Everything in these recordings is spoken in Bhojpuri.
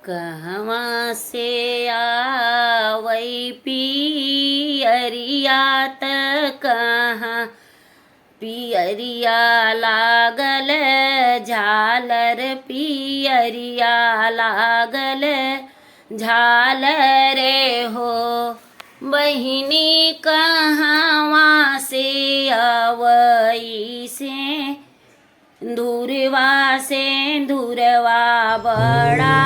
कहवा से आवै पियरिया त कहाँ पियरिया लागल झालर पियरिया लागल झालरे हो बहिनी कहवा से आवै से धुरवा बड़ा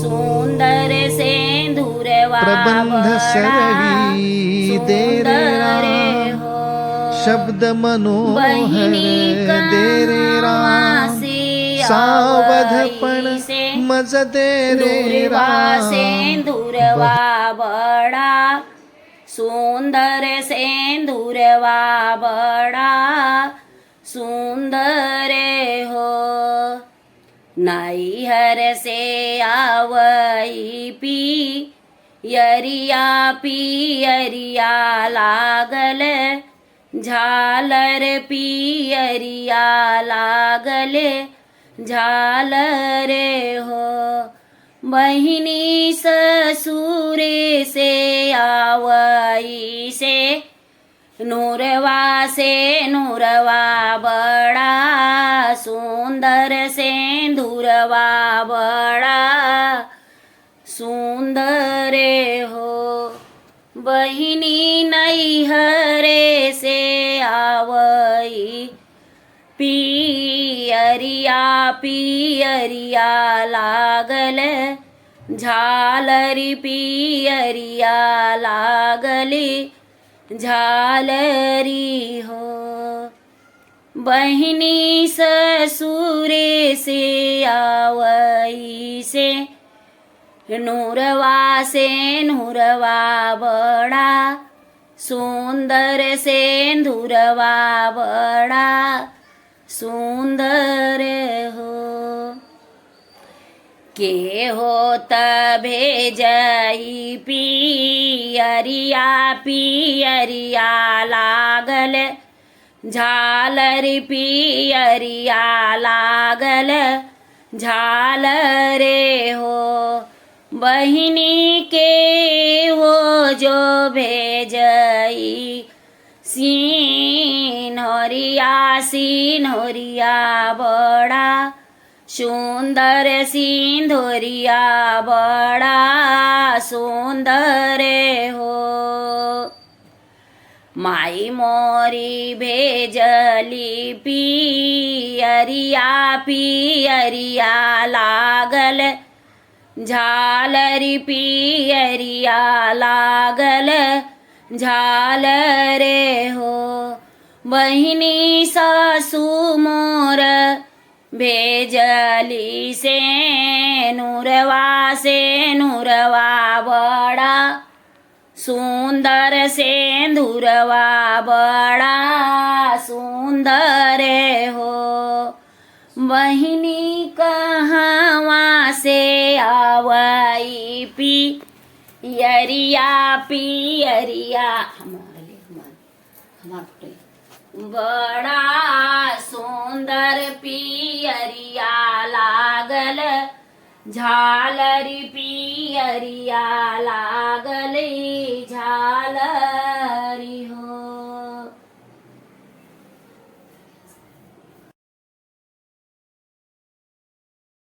सुंदर से धुरवा प्रबंध सरवी दे रे राम शब्द मनोहर दे रे राम सावधपण मज दे रे राम से धुरवा बड़ा सुंदर से धुरवा बड़ा सुंदर हो नैहर से आवै पियरिया पियरिया लागल झालर पियरिया लागल झालर हो बहिनी ससुरे से आवै से नूरवा बड़ा सुंदर से धुरवा बड़ा सुंदर हो बहिनी नैहरे से आवै पियरिया पियरिया लागल झालरी पियरिया लागली झालरी हो बहिनी ससुरे से आवै से नूरवा बड़ा सुंदर से धुरवा बड़ा सुंदर हो के होत भेजई पियरिया पियरिया लागल झालर पियरिया लागल झालरे हो बहिनी के हो जो भेजई सिन्होरिया बड़ा सुंदर सिंधोरिया बड़ा सुंदर हो माई मोरी भेजली पियरिया पियरिया लागल झालरी पियरिया लागल झालरे हो बहिनी सासू मोर भेजली से नूरवा बड़ा सुंदर से धुरवा बड़ा सुंदर हो बहिनी कहवा से आवै पियरिया पियरिया बड़ा सुंदर पियरिया लागल झालरी पियरिया लागल झालर